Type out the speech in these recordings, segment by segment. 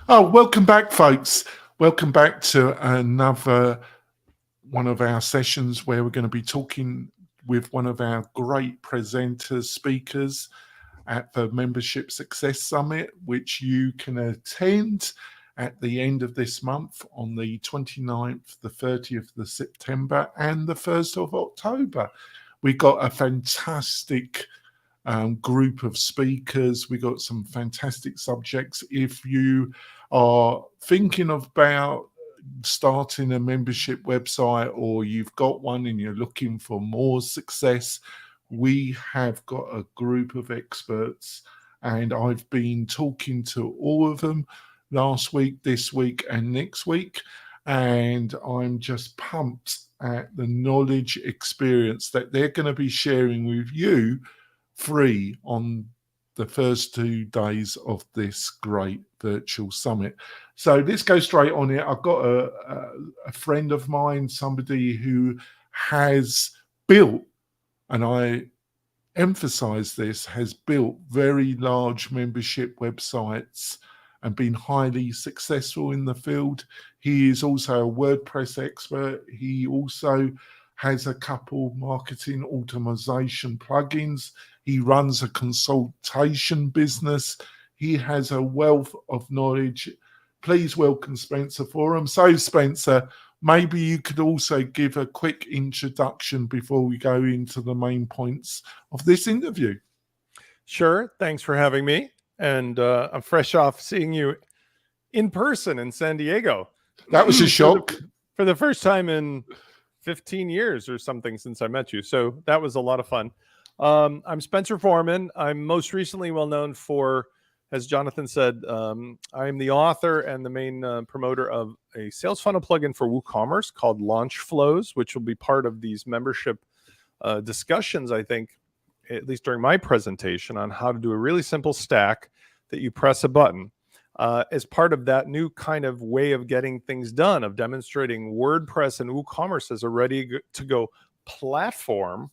Oh, welcome back, folks. Welcome back to another one of our sessions where we're going to be talking with one of our great presenters, speakers at the Membership Success Summit, which you can attend at the end of this month on the 29th, the 30th of September, and the 1st of October. We got a fantastic group of speakers. We got some fantastic subjects. If you are thinking about starting a membership website, or you've got one and you're looking for more success, we have got a group of experts, and I've been talking to all of them last week, this week, and next week. And I'm just pumped at the knowledge, experience that they're going to be sharing with you free on the first 2 days of this great virtual summit. So let's go straight on it. I've got a friend of mine, somebody who has built, and I emphasize this, has built very large membership websites and been highly successful in the field. He is also a WordPress expert. He also has a couple marketing automation plugins. He runs a consultation business. He has a wealth of knowledge. Please welcome Spencer Forman. So, Spencer, maybe you could also give a quick introduction before we go into the main points of this interview. Sure. Thanks for having me. And I'm fresh off seeing you in person in San Diego. That was a shock. For the first time in 15 years or something since I met you. So that was a lot of fun. I'm Spencer Forman. I'm most recently well known for, as Jonathan said, I'm the author and the main promoter of a sales funnel plugin for Woocommerce called Launch Flows, which will be part of these membership discussions, I think, at least during my presentation, on how to do a really simple stack that you press a button. As part of that new kind of way of getting things done, of demonstrating WordPress and WooCommerce as a ready-to-go platform,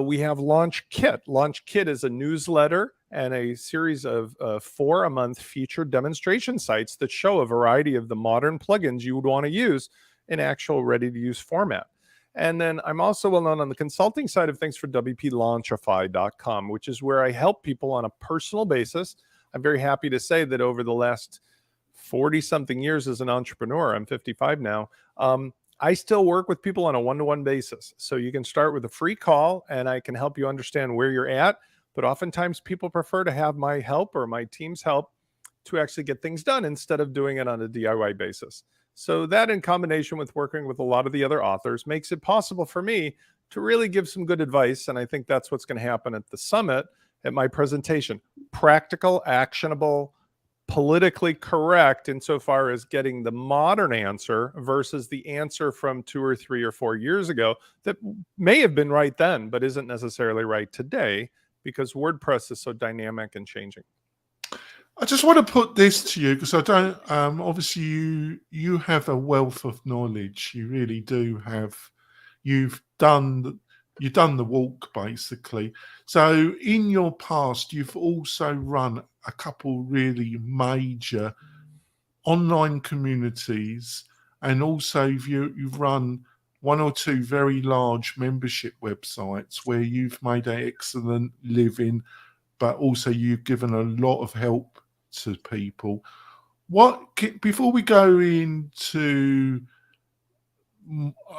we have Launch Kit. Launch Kit is a newsletter and a series of 4-a-month featured demonstration sites that show a variety of the modern plugins you would want to use in actual ready-to-use format. And then I'm also well known on the consulting side of things for WP-Launchify.com, which is where I help people on a personal basis. I'm very happy to say that over the last 40-something years as an entrepreneur, I'm 55 now, I still work with people on a one-to-one basis. So you can start with a free call, and I can help you understand where you're at. But oftentimes people prefer to have my help or my team's help to actually get things done instead of doing it on a DIY basis. So that, in combination with working with a lot of the other authors, makes it possible for me to really give some good advice. And I think that's what's going to happen at the summit, at my presentation. Practical, actionable, politically correct insofar as getting the modern answer versus the answer from 2 or 3 or 4 years ago that may have been right then, but isn't necessarily right today, because WordPress is so dynamic and changing. I just want to put this to you, because I don't, obviously you have a wealth of knowledge. You really do have. You've done the walk, basically. So in your past, you've also run a couple really major online communities, and also you've run 1 or 2 very large membership websites where you've made an excellent living, but also you've given a lot of help to people. Before we go into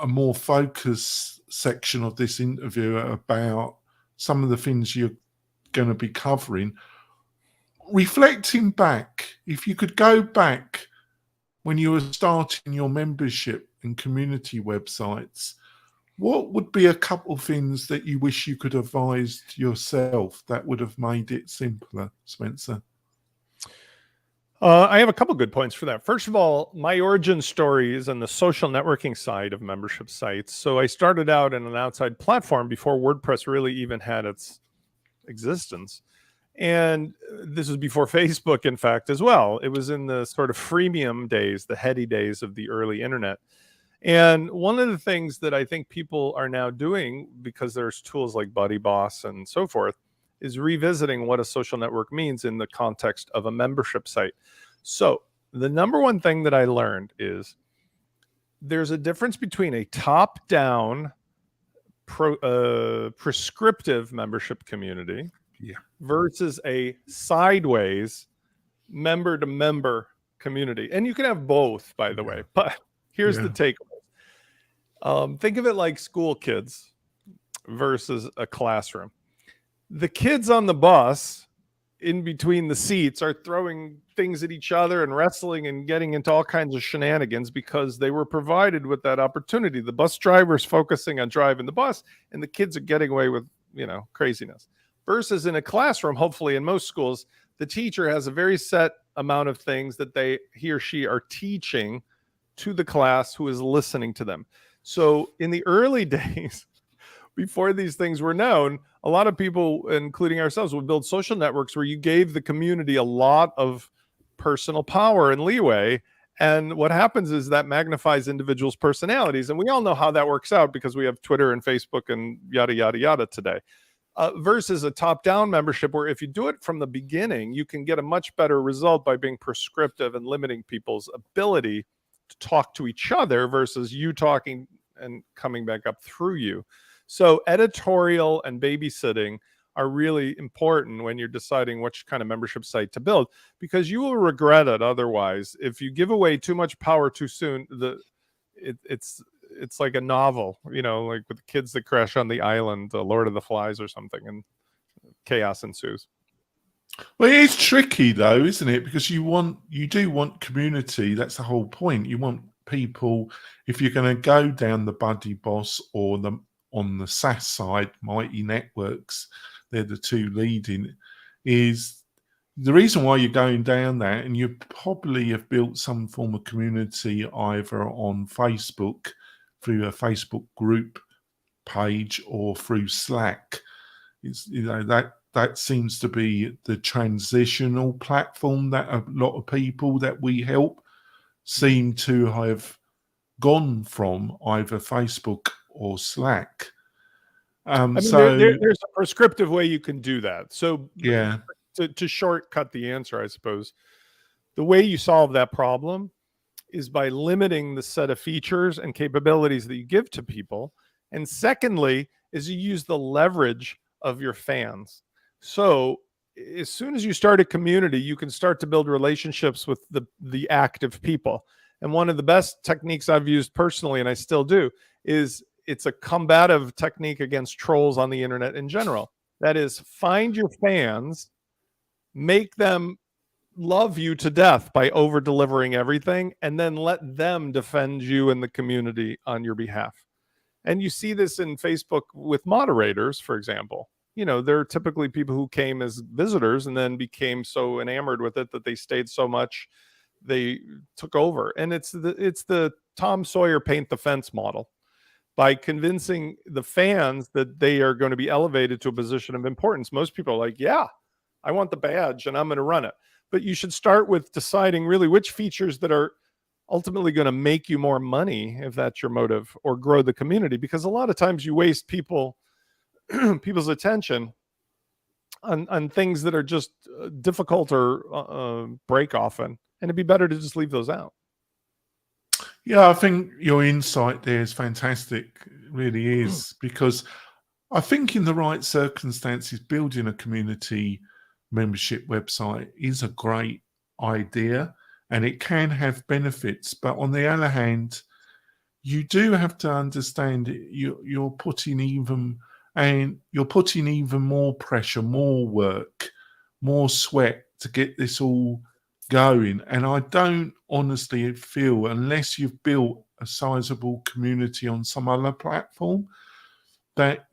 a more focused section of this interview about some of the things you're going to be covering, reflecting back, if you could go back when you were starting your membership and community websites, what would be a couple of things that you wish you could advise yourself that would have made it simpler, Spencer? I have a couple good points for that. First of all, my origin story is on the social networking side of membership sites. So I started out in an outside platform before WordPress really even had its existence. And this was before Facebook, in fact, as well. It was in the sort of freemium days, the heady days of the early internet. And one of the things that I think people are now doing, because there's tools like BuddyBoss and so forth, is revisiting what a social network means in the context of a membership site. So the number one thing that I learned is there's a difference between a top-down prescriptive membership community versus a sideways member-to-member community. And you can have both, by the way. But here's the takeaway. Think of it like school kids versus a classroom. The kids on the bus in between the seats are throwing things at each other and wrestling and getting into all kinds of shenanigans because they were provided with that opportunity. The bus driver's focusing on driving the bus and the kids are getting away with, craziness. Versus in a classroom, hopefully in most schools, the teacher has a very set amount of things that he or she are teaching to the class who is listening to them. So in the early days, before these things were known, a lot of people, including ourselves, would build social networks where you gave the community a lot of personal power and leeway. And what happens is that magnifies individuals' personalities. And we all know how that works out because we have Twitter and Facebook and yada, yada, yada today. Versus a top-down membership where if you do it from the beginning, you can get a much better result by being prescriptive and limiting people's ability to talk to each other versus you talking and coming back up through you. So editorial and babysitting are really important when you're deciding which kind of membership site to build, because you will regret it otherwise. If you give away too much power too soon, it's like a novel, like with the kids that crash on the island, Lord of the Flies or something, and chaos ensues. Well, it is tricky though, isn't it? Because you do want community. That's the whole point. You want people, if you're going to go down the Buddy Boss or on the SaaS side, Mighty Networks, they're the two leading, is the reason why you're going down that, and you probably have built some form of community either on Facebook through a Facebook group page or through Slack. It's, that seems to be the transitional platform that a lot of people that we help seem to have gone from, either Facebook or Slack. There's a prescriptive way you can do that. So to shortcut the answer, I suppose, the way you solve that problem is by limiting the set of features and capabilities that you give to people. And secondly, is you use the leverage of your fans. So as soon as you start a community, you can start to build relationships with the active people. And one of the best techniques I've used personally, and I still do, is it's a combative technique against trolls on the internet in general. That is, find your fans, make them love you to death by over delivering everything, and then let them defend you and the community on your behalf. And you see this in Facebook with moderators, for example. They're typically people who came as visitors and then became so enamored with it that they stayed so much they took over. And it's the Tom Sawyer paint the fence model. By convincing the fans that they are going to be elevated to a position of importance, most people are like, yeah, I want the badge and I'm going to run it. But you should start with deciding really which features that are ultimately going to make you more money, if that's your motive, or grow the community. Because a lot of times you waste people's attention on things that are just difficult or break often. And it'd be better to just leave those out. Yeah, I think your insight there is fantastic. It really is. Because I think in the right circumstances, building a community membership website is a great idea and it can have benefits. But on the other hand, you do have to understand you're putting even more pressure, more work, more sweat to get this all going. And I don't honestly feel, unless you've built a sizable community on some other platform, that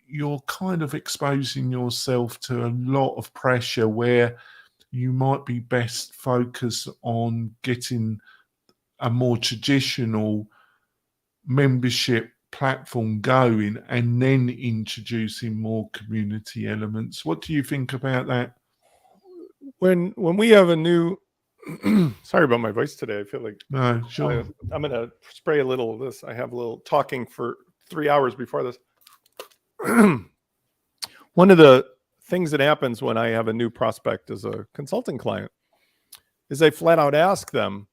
you're kind of exposing yourself to a lot of pressure where you might be best focused on getting a more traditional membership platform going and then introducing more community elements. What do you think about that? When we have a new sorry about my voice today. I feel like no, sure. I'm going to spray a little of this. I have a little talking for 3 hours before this. One of the things that happens when I have a new prospect as a consulting client is I flat out ask them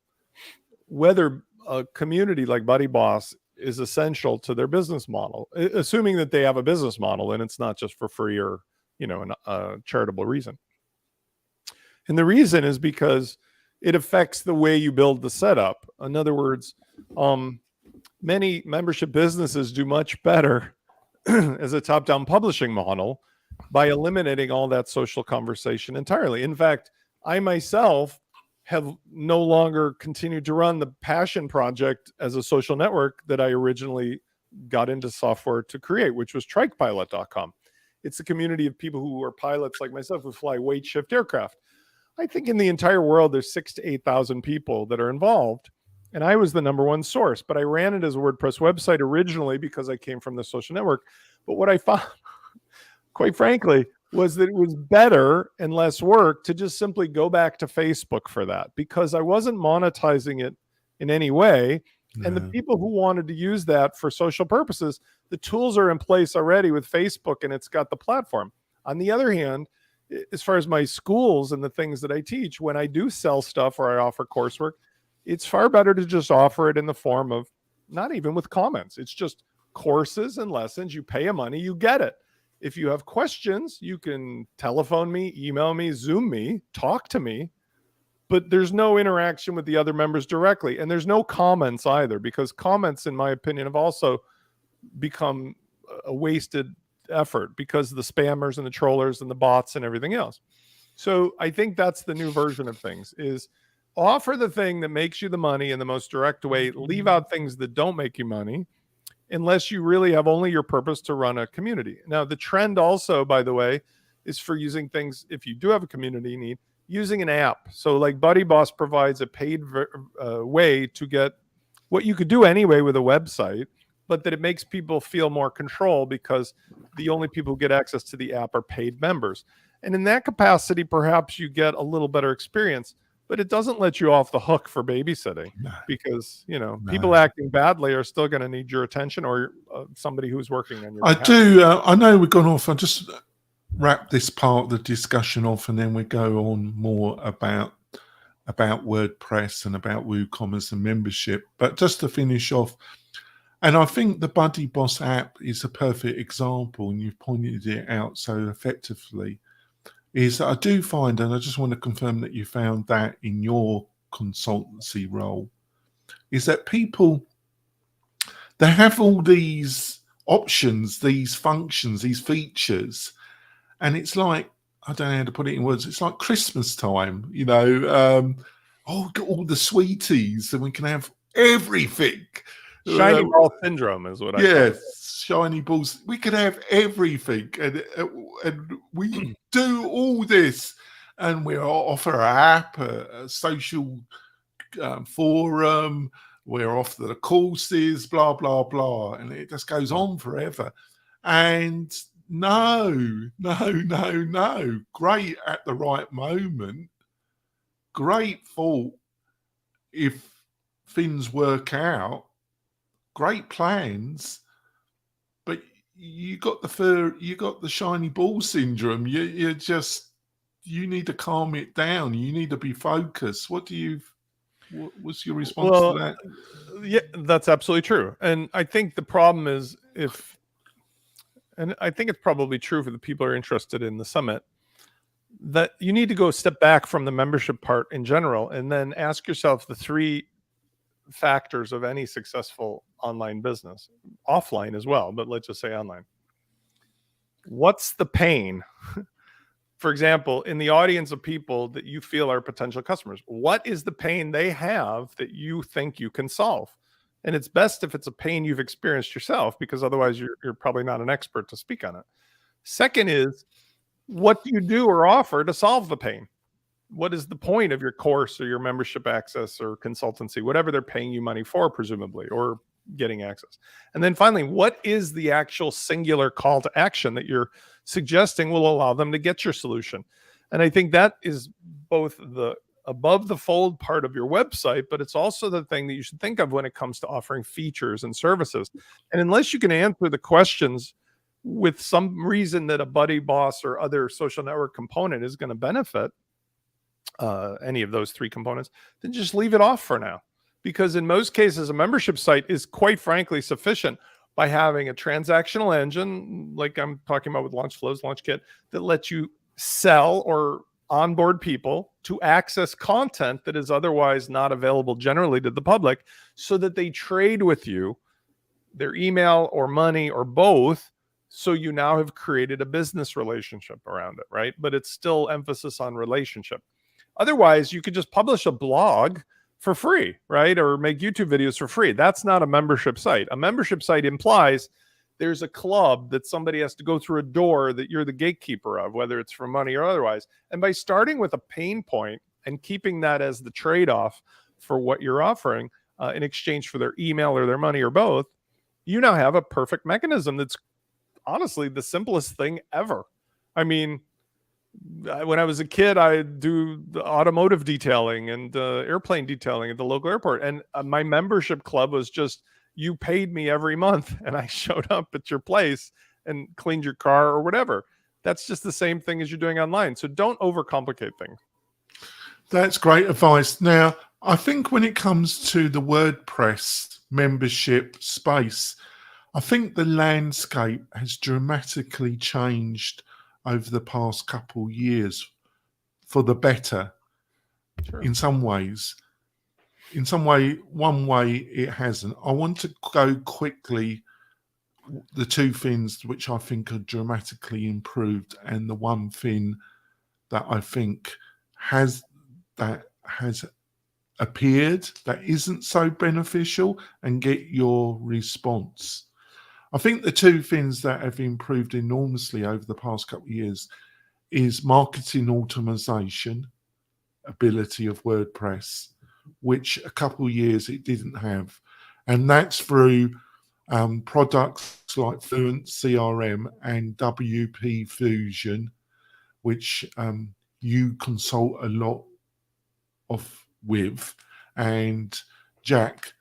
whether a community like Buddy Boss is essential to their business model, assuming that they have a business model and it's not just for free or, a charitable reason. And the reason is because it affects the way you build the setup. In other words, many membership businesses do much better as a top-down publishing model by eliminating all that social conversation entirely. In fact, I myself have no longer continued to run the passion project as a social network that I originally got into software to create, which was trikepilot.com. It's a community of people who are pilots like myself who fly weight shift aircraft. I think in the entire world, there's 6,000 to 8,000 people that are involved. And I was the number one source, but I ran it as a WordPress website originally because I came from the social network. But what I found, quite frankly, was that it was better and less work to just simply go back to Facebook for that, because I wasn't monetizing it in any way. And the people who wanted to use that for social purposes, the tools are in place already with Facebook and it's got the platform. On the other hand, as far as my schools and the things that I teach, when I do sell stuff or I offer coursework, it's far better to just offer it in the form of not even with comments. It's just courses and lessons. You pay a money, you get it. If you have questions, you can telephone me, email me, Zoom me, talk to me, but there's no interaction with the other members directly. And there's no comments either, because comments, in my opinion, have also become a wasted effort because of the spammers and the trollers and the bots and everything else. So I think that's the new version of things, is offer the thing that makes you the money in the most direct way, leave out things that don't make you money, unless you really have only your purpose to run a community. Now, the trend also, by the way, is for using things, if you do have a community need, using an app. So like Buddy Boss provides a paid way to get what you could do anyway with a website, but that it makes people feel more control because the only people who get access to the app are paid members. And in that capacity, perhaps you get a little better experience, but it doesn't let you off the hook for babysitting because, people acting badly are still going to need your attention or somebody who's working on your behalf. I know we've gone off. I'll just wrap this part of the discussion off and then we go on more about WordPress and about WooCommerce and membership. But just to finish off, and I think the Buddy Boss app is a perfect example, and you've pointed it out so effectively, is that I do find, and I just want to confirm that you found that in your consultancy role, is that people, they have all these options, these functions, these features, and it's like, I don't know how to put it in words, it's like Christmas time, we've got all the sweeties and we can have everything. Shiny ball syndrome is what I call it. Shiny balls. We could have everything, and we do all this, and we offer an app, a social forum. We're off the courses, blah blah blah, and it just goes on forever. And no. Great at the right moment. Great thought if things work out. Great plans, but you got the shiny ball syndrome. You need to calm it down. You need to be focused. What's your response to that? Yeah, that's absolutely true. And I think the problem is and I think it's probably true for the people who are interested in the summit, that you need to go a step back from the membership part in general and then ask yourself the three factors of any successful online business, offline as well, but let's just say online. What's the pain? For example, in the audience of people that you feel are potential customers, what is the pain they have that you think you can solve? And it's best if it's a pain you've experienced yourself, because otherwise you're probably not an expert to speak on it. Second is, what do you do or offer to solve the pain? What is the point of your course or your membership access or consultancy, whatever they're paying you money for, presumably, or getting access? And then finally, what is the actual singular call to action that you're suggesting will allow them to get your solution? And I think that is both the above the fold part of your website, but it's also the thing that you should think of when it comes to offering features and services. And unless you can answer the questions with some reason that a buddy, boss, or other social network component is going to benefit any of those three components, then just leave it off for now. Because in most cases, a membership site is quite frankly sufficient by having a transactional engine, like I'm talking about with Launch Flows, Launch Kit, that lets you sell or onboard people to access content that is otherwise not available generally to the public, so that they trade with you their email or money or both. So you now have created a business relationship around it, right? But it's still emphasis on relationship. Otherwise, you could just publish a blog for free, right? Or make YouTube videos for free. That's not a membership site. A membership site implies there's a club that somebody has to go through a door that you're the gatekeeper of, whether it's for money or otherwise. And by starting with a pain point and keeping that as the trade-off for what you're offering in exchange for their email or their money or both, you now have a perfect mechanism that's honestly the simplest thing ever. I mean, when I was a kid, I do the automotive detailing and airplane detailing at the local airport. And my membership club was just, you paid me every month and I showed up at your place and cleaned your car or whatever. That's just the same thing as you're doing online. So don't overcomplicate things. That's great advice. Now, I think when it comes to the WordPress membership space, I think the landscape has dramatically changed over the past couple of years for the better. Sure. In some ways. One way it hasn't. I want to go quickly the two things which I think are dramatically improved, and the one thing that I think has appeared that isn't so beneficial, and get your response. I think the two things that have improved enormously over the past couple of years is marketing automation ability of WordPress, which a couple of years it didn't have. And that's through products like Fluent CRM and WP Fusion, which you consult a lot with. And Jack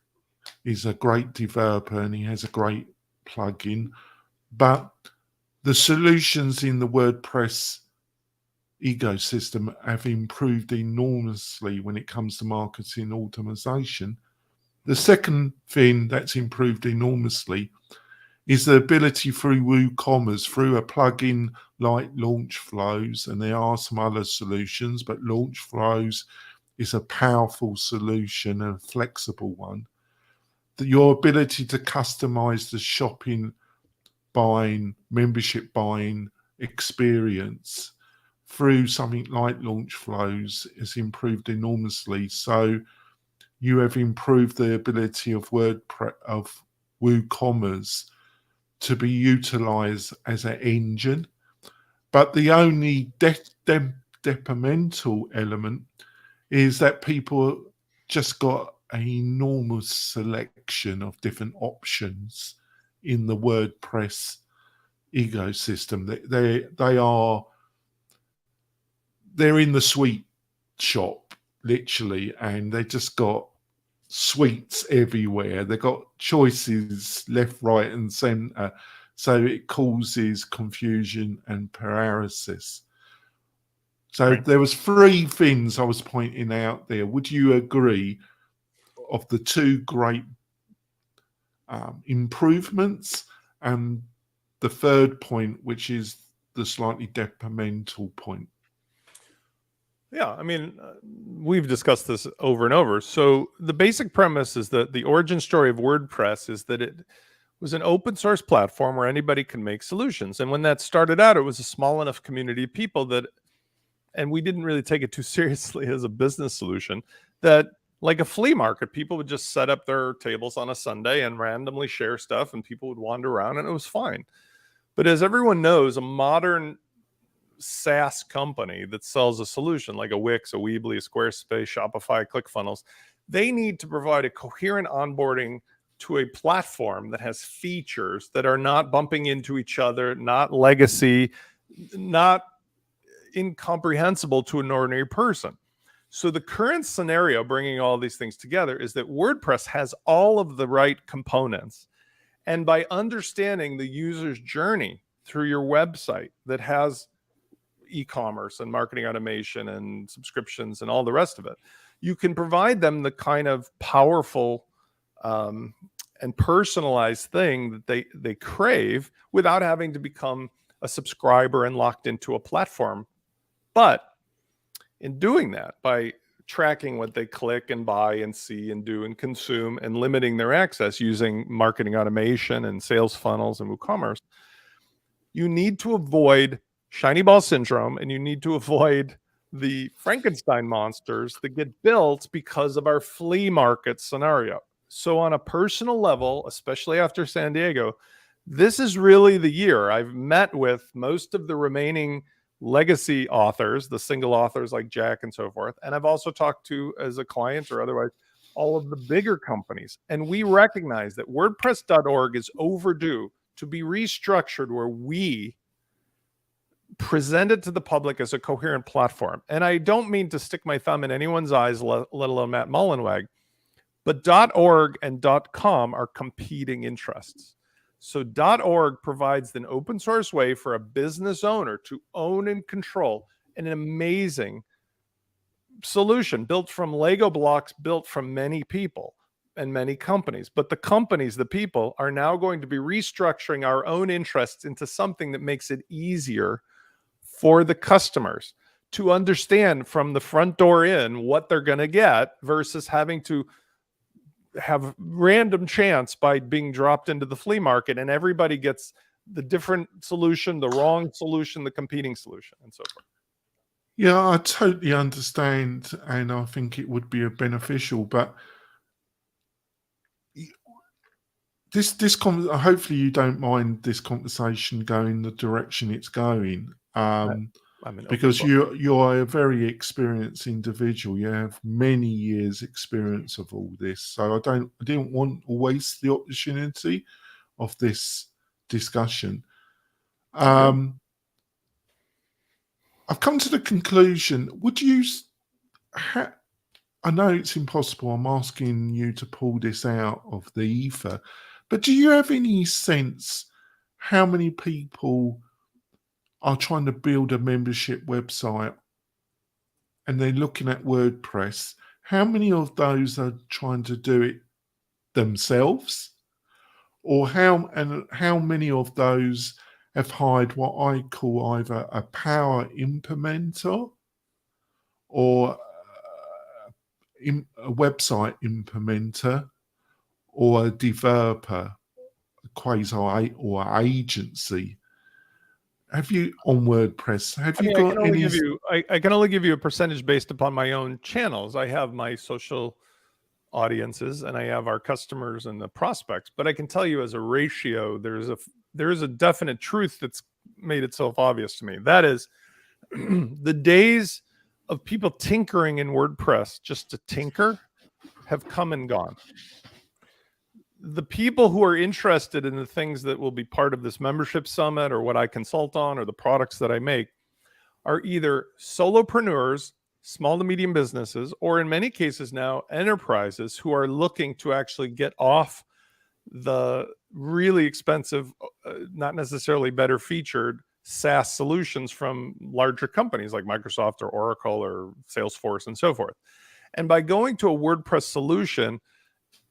is a great developer and he has a great plugin. But the solutions in the WordPress ecosystem have improved enormously when it comes to marketing automation. The second thing that's improved enormously is the ability through WooCommerce, through a plugin like Launch Flows, and there are some other solutions, but Launch Flows is a powerful solution and a flexible one. Your ability to customize the shopping, buying, membership buying experience through something like Launch Flows has improved enormously. So you have improved the ability of WooCommerce to be utilized as an engine. But the only detrimental element is that people just got an enormous selection of different options in the WordPress ecosystem. They're in the sweet shop, literally, and they just got sweets everywhere. They got choices left, right, and center. So it causes confusion and paralysis. So Right. There was three things I was pointing out there. Would you agree of the two great improvements, and the third point, which is the slightly detrimental point? Yeah, I mean, we've discussed this over and over. So the basic premise is that the origin story of WordPress is that it was an open source platform where anybody can make solutions. And when that started out, it was a small enough community of people that, and we didn't really take it too seriously as a business solution, that like a flea market, people would just set up their tables on a Sunday and randomly share stuff, and people would wander around and it was fine. But as everyone knows, a modern SaaS company that sells a solution like a Wix, a Weebly, a Squarespace, Shopify, ClickFunnels, they need to provide a coherent onboarding to a platform that has features that are not bumping into each other, not legacy, not incomprehensible to an ordinary person. So the current scenario, bringing all these things together, is that WordPress has all of the right components. And by understanding the user's journey through your website that has e-commerce and marketing automation and subscriptions and all the rest of it, you can provide them the kind of powerful and personalized thing that they crave without having to become a subscriber and locked into a platform. But in doing that, by tracking what they click and buy and see and do and consume and limiting their access using marketing automation and sales funnels and WooCommerce, you need to avoid shiny ball syndrome, and you need to avoid the Frankenstein monsters that get built because of our flea market scenario. So on a personal level, especially after San Diego, this is really the year. I've met with most of the remaining legacy authors, the single authors like Jack and so forth. And I've also talked to, as a client or otherwise, all of the bigger companies. And we recognize that WordPress.org is overdue to be restructured, where we present it to the public as a coherent platform. And I don't mean to stick my thumb in anyone's eyes, let alone Matt Mullenweg, but .org and .com are competing interests. So .org provides an open source way for a business owner to own and control an amazing solution built from Lego blocks, built from many people and many companies. But the companies, the people, are now going to be restructuring our own interests into something that makes it easier for the customers to understand from the front door in what they're going to get, versus having to have random chance by being dropped into the flea market, and everybody gets the different solution, the wrong solution, the competing solution, and so forth. Yeah, I totally understand, and I think it would be beneficial. But hopefully you don't mind this conversation going the direction it's going, because you're a very experienced individual. You have many years experience of all this, so I didn't want to waste the opportunity of this discussion. I've come to the conclusion, I know it's impossible, I'm asking you to pull this out of the ether, but do you have any sense how many people are trying to build a membership website and they're looking at WordPress? How many of those are trying to do it themselves? Or how many of those have hired what I call either a power implementer or a website implementer, or a developer, quasi or agency? Have you on WordPress? I can only give you a percentage based upon my own channels. I have my social audiences and I have our customers and the prospects, but I can tell you as a ratio, there is a definite truth that's made itself obvious to me. That is, the days of people tinkering in WordPress just to tinker have come and gone. The people who are interested in the things that will be part of this membership summit, or what I consult on, or the products that I make, are either solopreneurs, small to medium businesses, or in many cases now enterprises who are looking to actually get off the really expensive, not necessarily better featured SaaS solutions from larger companies like Microsoft or Oracle or Salesforce and so forth. And by going to a WordPress solution,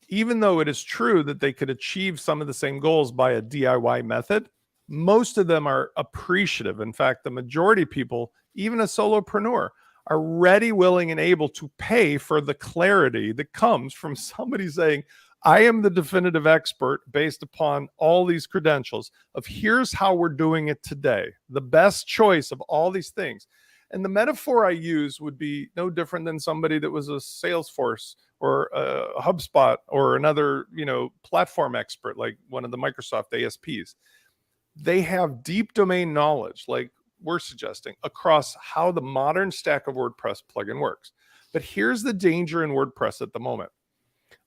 even though it is true that they could achieve some of the same goals by a DIY method, most of them are appreciative. In fact, the majority of people, even a solopreneur, are ready, willing, and able to pay for the clarity that comes from somebody saying, I am the definitive expert based upon all these credentials of here's how we're doing it today, the best choice of all these things. And the metaphor I use would be no different than somebody that was a Salesforce or a HubSpot or another, platform expert, like one of the Microsoft ASPs. They have deep domain knowledge, like we're suggesting, across how the modern stack of WordPress plugin works. But here's the danger in WordPress at the moment.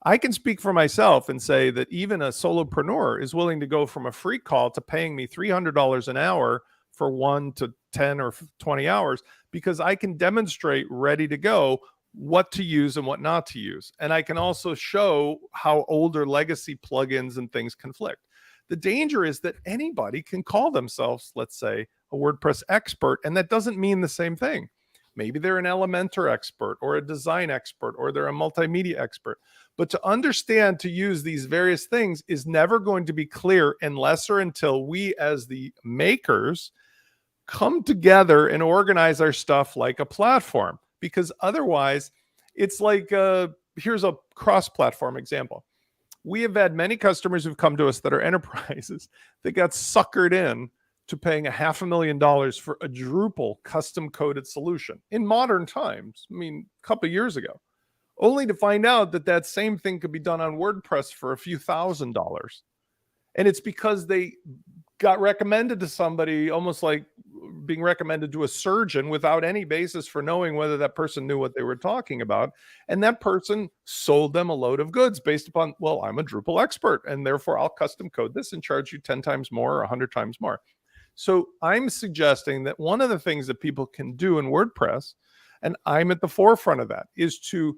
I can speak for myself and say that even a solopreneur is willing to go from a free call to paying me $300 an hour for 1 to 10 or 20 hours, because I can demonstrate ready to go what to use and what not to use. And I can also show how older legacy plugins and things conflict. The danger is that anybody can call themselves, let's say, a WordPress expert, and that doesn't mean the same thing. Maybe they're an Elementor expert or a design expert or they're a multimedia expert. But to understand to use these various things is never going to be clear unless or until we as the makers come together and organize our stuff like a platform. Because otherwise, it's like, here's a cross-platform example. We have had many customers who've come to us that are enterprises that got suckered in to paying $500,000 for a Drupal custom coded solution in modern times. I mean, a couple of years ago, only to find out that that same thing could be done on WordPress for a few $1,000s. And it's because they got recommended to somebody, almost like being recommended to a surgeon without any basis for knowing whether that person knew what they were talking about. And that person sold them a load of goods based upon, well, I'm a Drupal expert, and therefore I'll custom code this and charge you 10 times more or 100 times more. So I'm suggesting that one of the things that people can do in WordPress, and I'm at the forefront of that, is to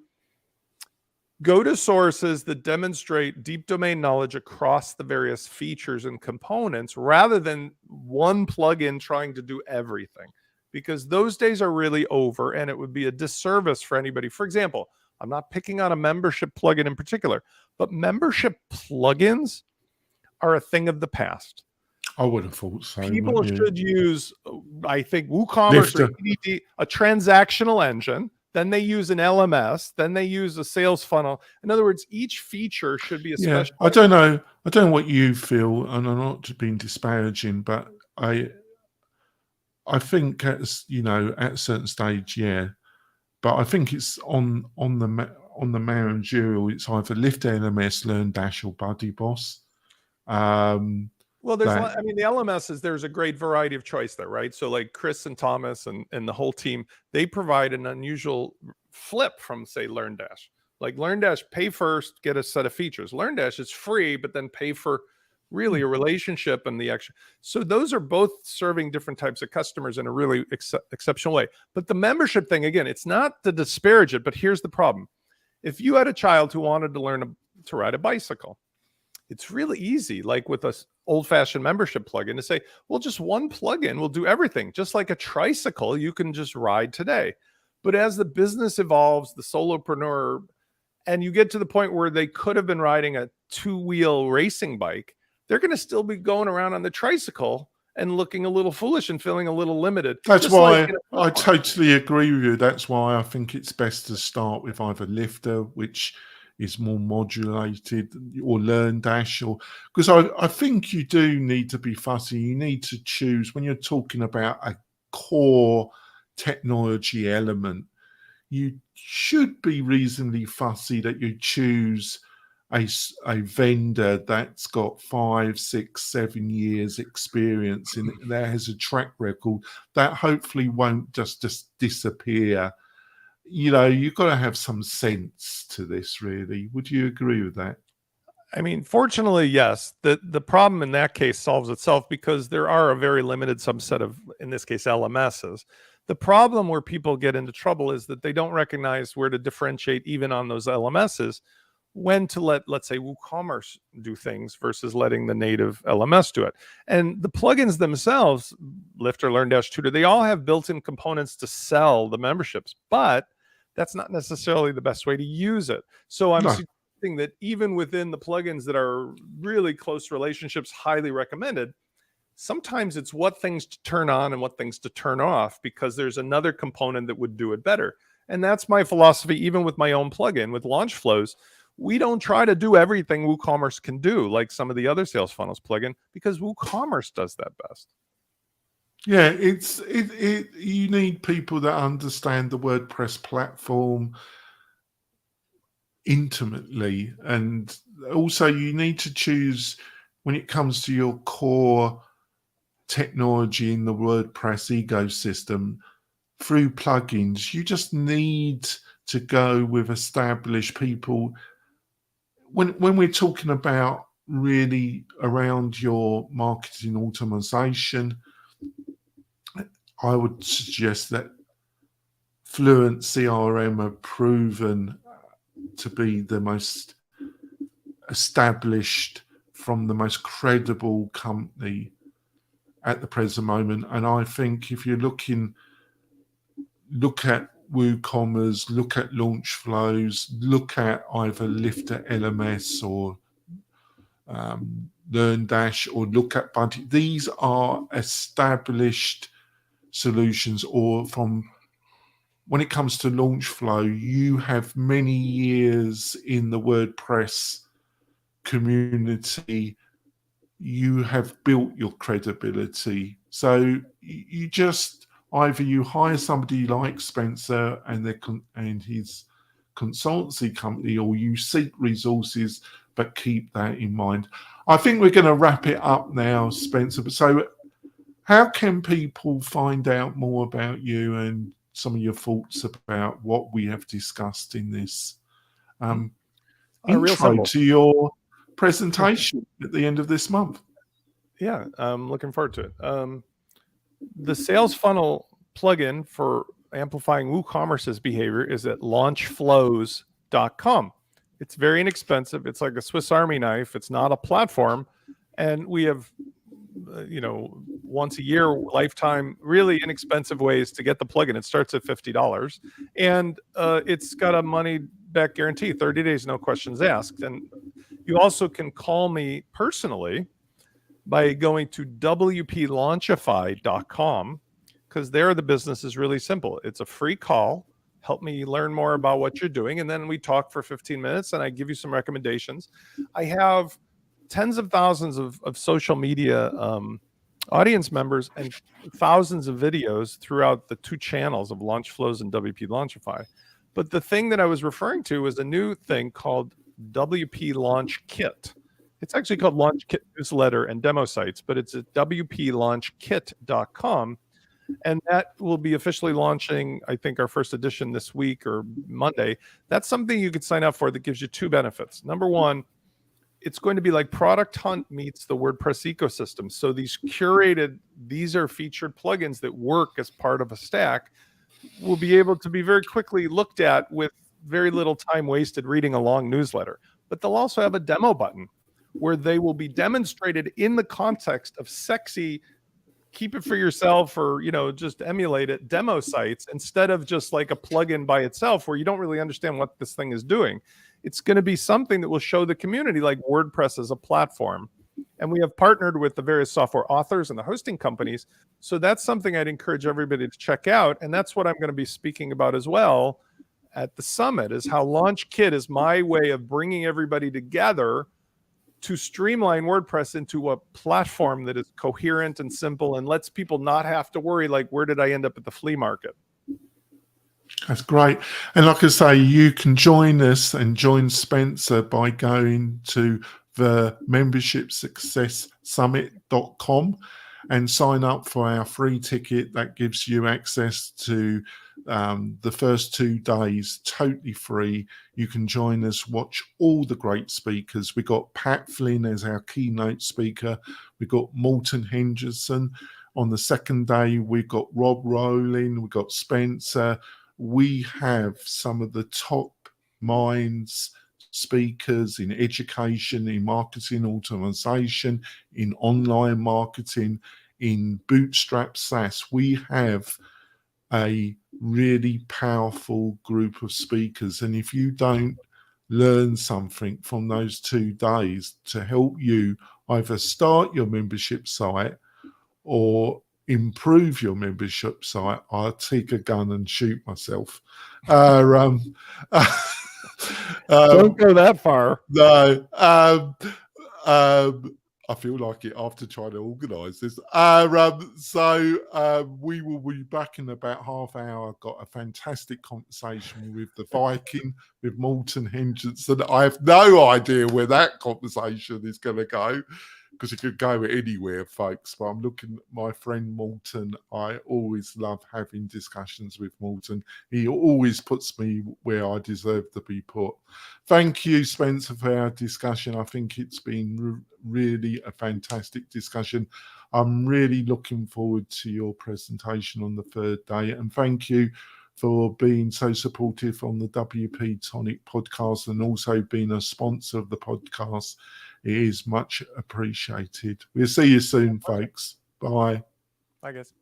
go to sources that demonstrate deep domain knowledge across the various features and components rather than one plugin trying to do everything, because those days are really over and it would be a disservice for anybody. For example, I'm not picking on a membership plugin in particular, but membership plugins are a thing of the past. I would have thought so. People should use, I think, WooCommerce or ADD, a transactional engine. Then they use an LMS. Then they use a sales funnel. In other words, each feature should be a special. I don't know what you feel, and I'm not being disparaging, but I think at a certain stage, yeah. But I think it's on the managerial. It's either Lift LMS, Learn Dash, or Buddy Boss. Well, the LMSs, there's a great variety of choice there, right? So like Chris and Thomas and the whole team, they provide an unusual flip from, say, LearnDash. Like LearnDash, pay first, get a set of features. LearnDash is free, but then pay for really a relationship and the extra. So those are both serving different types of customers in a really exceptional way. But the membership thing, again, it's not to disparage it, but here's the problem. If you had a child who wanted to learn to ride a bicycle, it's really easy, like with a old-fashioned membership plugin, to say, well, just one plugin will do everything. Just like a tricycle, you can just ride today. But as the business evolves, the solopreneur, and you get to the point where they could have been riding a two-wheel racing bike, they're going to still be going around on the tricycle and looking a little foolish and feeling a little limited. That's why I totally agree with you. That's why I think it's best to start with either Lifter, which is more modulated, or LearnDash, or because I think you do need to be fussy. You need to choose when you're talking about a core technology element. You should be reasonably fussy that you choose a vendor that's got 5, 6, 7 years experience in it, that has a track record that hopefully won't just disappear. You've got to have some sense to this, really. Would you agree with that? I mean, fortunately, yes. The problem in that case solves itself because there are a very limited subset of, in this case, LMSs. The problem where people get into trouble is that they don't recognize where to differentiate even on those LMSs, when to let's say, WooCommerce do things versus letting the native LMS do it. And the plugins themselves, Lifter, LearnDash, Tutor, they all have built-in components to sell the memberships, but that's not necessarily the best way to use it. So I'm suggesting that even within the plugins that are really close relationships, highly recommended, sometimes it's what things to turn on and what things to turn off, because there's another component that would do it better. And that's my philosophy, even with my own plugin, with launch flows. We don't try to do everything WooCommerce can do, like some of the other sales funnels plugin, because WooCommerce does that best. Yeah, you need people that understand the WordPress platform intimately, and also you need to choose, when it comes to your core technology in the WordPress ecosystem, through plugins, you just need to go with established people. When we're talking about really around your marketing automation, I would suggest that Fluent CRM are proven to be the most established from the most credible company at the present moment. And I think if you're look at WooCommerce, look at Launch Flows, look at either Lifter LMS or LearnDash, or look at Buddy. These are established solutions, or when it comes to launch flow, you have many years in the WordPress community. You have built your credibility. So you just either you hire somebody like Spencer and his consultancy company, or you seek resources, but keep that in mind. I think we're going to wrap it up now, Spencer. So how can people find out more about you and some of your thoughts about what we have discussed in this intro to your presentation at the end of this month? Yeah, I'm looking forward to it. The sales funnel plugin for amplifying WooCommerce's behavior is at launchflows.com. It's very inexpensive. It's like a Swiss Army knife. It's not a platform. And we have, once a year, lifetime, really inexpensive ways to get the plugin. It starts at $50. And it's got a money back guarantee, 30 days, no questions asked. And you also can call me personally by going to WP-Launchify.com, because there the business is really simple. It's a free call. Help me learn more about what you're doing. And then we talk for 15 minutes and I give you some recommendations. I have tens of thousands of social media audience members and thousands of videos throughout the two channels of Launch Flows and WP Launchify. But the thing that I was referring to is a new thing called WP Launch Kit. It's actually called Launch Kit Newsletter and Demo Sites, but it's at WPLaunchKit.com. And that will be officially launching, I think, our first edition this week or Monday. That's something you could sign up for that gives you two benefits. Number one, it's going to be like Product Hunt meets the WordPress ecosystem. So these are featured plugins that work as part of a stack will be able to be very quickly looked at with very little time wasted reading a long newsletter. But they'll also have a demo button where they will be demonstrated in the context of sexy, keep it for yourself or, just emulate it, demo sites, instead of just like a plugin by itself where you don't really understand what this thing is doing. It's going to be something that will show the community like WordPress as a platform. And we have partnered with the various software authors and the hosting companies. So that's something I'd encourage everybody to check out. And that's what I'm going to be speaking about as well at the summit, is how Launch Kit is my way of bringing everybody together to streamline WordPress into a platform that is coherent and simple and lets people not have to worry, like, where did I end up at the flea market? That's great. And like I say, you can join us and join Spencer by going to the membershipsuccesssummit.com and sign up for our free ticket. That gives you access to the first 2 days totally free. You can join us, watch all the great speakers. We got Pat Flynn as our keynote speaker. We got Morten Henderson. On the second day, we got Rob Rowling. We got Spencer. We have some of the top minds, speakers in education, in marketing automation, in online marketing, in Bootstrap SaaS. We have a really powerful group of speakers. And if you don't learn something from those 2 days to help you either start your membership site or improve your membership site, I'll take a gun and shoot myself. Don't go that far. No. I feel like it after trying to organise this. We will be back in about half hour. I've got a fantastic conversation with the Viking, with Morten Henderson. I have no idea where that conversation is going to go, because it could go anywhere, folks. But I'm looking at my friend Morten. I always love having discussions with Morten. He always puts me where I deserve to be put. Thank you, Spencer, for our discussion. I think it's been really a fantastic discussion. I'm really looking forward to your presentation on the 3rd day. And thank you for being so supportive on the WP-Tonic podcast and also being a sponsor of the podcast It is much appreciated. We'll see you soon, folks. Bye. I guess.